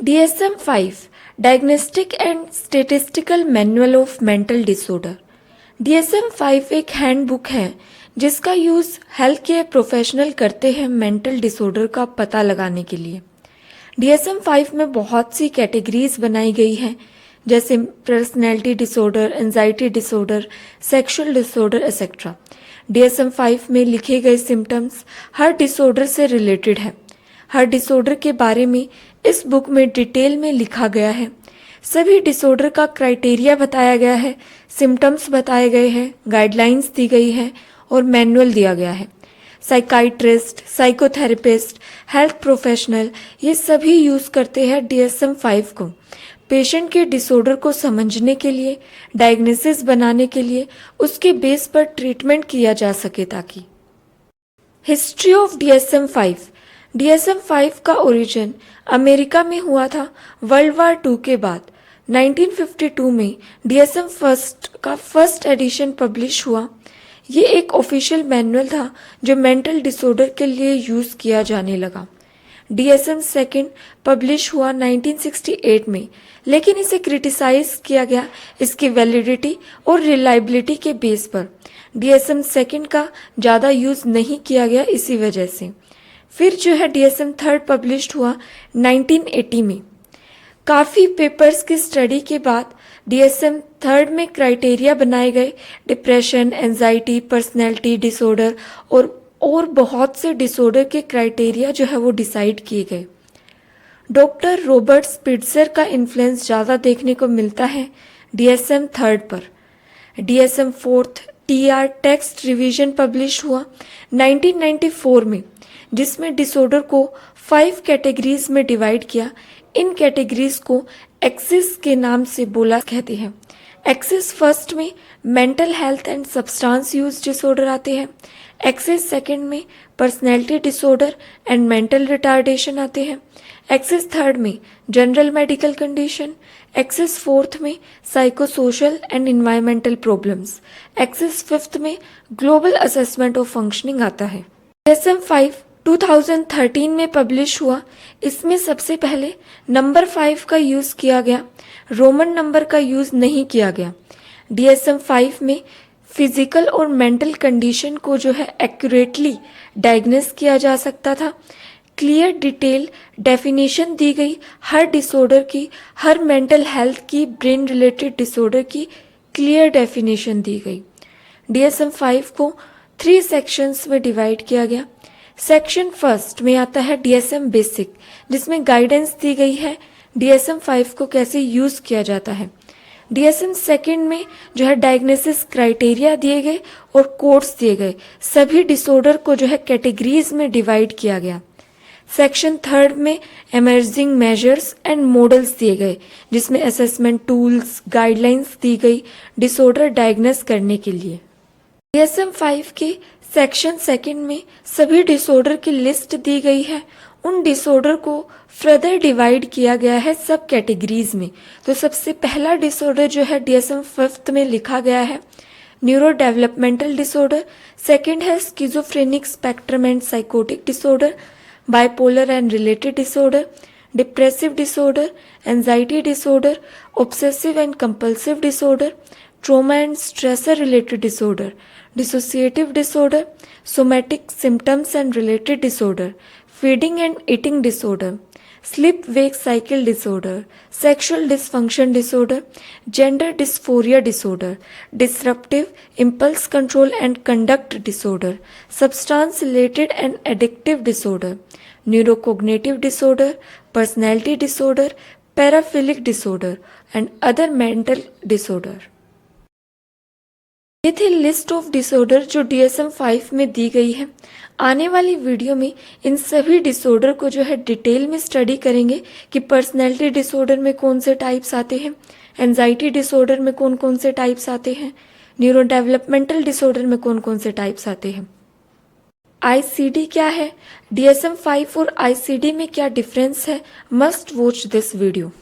DSM-5 diagnostic and statistical manual of mental disorder. DSM-5 एक handbook है जिसका use health care professional करते हैं मेंटल डिसऑर्डर का पता लगाने के लिए। DSM-5 में बहुत सी कैटेगरीज बनाई गई हैं जैसे personality disorder, anxiety disorder, sexual disorder etcetera. DSM-5 में लिखे गए सिम्टम्स हर डिसऑर्डर से रिलेटेड है। हर डिसऑर्डर के बारे में इस बुक में डिटेल में लिखा गया है। सभी डिसऑर्डर का क्राइटेरिया बताया गया है, सिम्टम्स बताए गए हैं, गाइडलाइंस दी गई है और मैनुअल दिया गया है। साइकाइट्रिस्ट, साइकोथेरेपिस्ट, हेल्थ प्रोफेशनल ये सभी यूज़ करते हैं DSM-5 को पेशेंट के डिसऑर्डर को समझने के लिए, डायग्नोसिस बनाने के लिए, उसके बेस पर ट्रीटमेंट किया जा सके। ताकि हिस्ट्री ऑफ DSM-5 DSM-5 का ओरिजिन अमेरिका में हुआ था वर्ल्ड वार II के बाद। 1952 में DSM-1 का फर्स्ट एडिशन पब्लिश हुआ। ये एक ऑफिशियल मैनुअल था जो मेंटल डिसऑर्डर के लिए यूज़ किया जाने लगा। DSM-2 पब्लिश हुआ 1968 में, लेकिन इसे क्रिटिसाइज किया गया इसकी वैलिडिटी और रिलायबिलिटी के बेस पर। DSM-2 का ज़्यादा यूज़ नहीं किया गया इसी वजह से। फिर जो है DSM-3 पब्लिश हुआ 1980 में। काफ़ी पेपर्स की स्टडी के बाद DSM-3 में क्राइटेरिया बनाए गए डिप्रेशन, एंजाइटी, पर्सनैलिटी डिसऑर्डर और बहुत से डिसऑर्डर के क्राइटेरिया जो है वो डिसाइड किए गए। डॉक्टर रॉबर्ट स्पिट्जर का इन्फ्लुएंस ज़्यादा देखने को मिलता है DSM-3 पर। DSM-4 TR text revision publish हुआ 1994 में, जिसमें डिसऑर्डर को 5 कैटेगरीज में डिवाइड किया। इन कैटेगरीज को एक्सिस के नाम से बोला कहते हैं। एक्सिस फर्स्ट में mental health and substance use disorder आते हैं। एक्सिस सेकंड में personality disorder and mental retardation आते हैं। एक्सिस थर्ड में general medical condition. Axis fourth में psycho social and environmental problems. Axis fifth में ग्लोबल असेसमेंट ऑफ फंक्शनिंग आता है। DSM-5 2013 में पब्लिश हुआ। इसमें सबसे पहले नंबर 5 का यूज़ किया गया, रोमन नंबर का यूज़ नहीं किया गया। DSM-5 में फिजिकल और मेंटल कंडीशन को जो है एक्यूरेटली डायग्नोस किया जा सकता था। क्लियर डिटेल डेफिनेशन दी गई हर डिसऑर्डर की, हर मेंटल हेल्थ की, ब्रेन रिलेटेड डिसऑर्डर की क्लियर डेफिनेशन दी गई। DSM-5 को 3 सेक्शंस में डिवाइड किया गया। सेक्शन फर्स्ट में आता है DSM बेसिक, जिसमें गाइडेंस दी गई है DSM-5 को कैसे यूज़ किया जाता है। DSM-2 में जो है डायग्नोसिस क्राइटेरिया दिए गए और कोड्स दिए गए। सभी डिसऑर्डर को जो है कैटेगरीज में डिवाइड किया गया। सेक्शन थर्ड में इमर्जिंग मेजर्स एंड मॉडल्स दिए गए, जिसमें असेसमेंट टूल्स, गाइडलाइंस दी गई डिसऑर्डर डायग्नोस करने के लिए। DSM-5 के सेक्शन सेकंड में सभी डिसऑर्डर की लिस्ट दी गई है। उन डिसऑर्डर को फर्दर डिवाइड किया गया है सब कैटेगरीज में। तो सबसे पहला डिसऑर्डर जो है DSM-5 में लिखा गया है न्यूरो डेवलपमेंटल डिसऑर्डर। सेकंड है schizophrenic spectrum and psychotic disorder, bipolar and related disorder, depressive disorder, anxiety disorder, obsessive and compulsive disorder, trauma and stressor related disorder, dissociative disorder, somatic symptoms and related disorder, feeding and eating disorder, sleep-wake cycle disorder, sexual dysfunction disorder, gender dysphoria disorder, disruptive impulse control and conduct disorder, substance-related and addictive disorder, neurocognitive disorder, personality disorder, paraphilic disorder, and other mental disorder। ये थी list of disorder जो DSM-5 में दी गई है। आने वाली video में इन सभी डिसऑर्डर को जो है डिटेल में स्टडी करेंगे कि पर्सनैलिटी डिसऑर्डर में कौन से टाइप्स आते हैं, एंजाइटी डिसऑर्डर में कौन कौन से टाइप्स आते हैं, न्यूरो डेवलपमेंटल डिसऑर्डर में कौन कौन से टाइप्स आते हैं, ICD क्या है, DSM-5 और ICD में क्या डिफरेंस है। Must watch this video.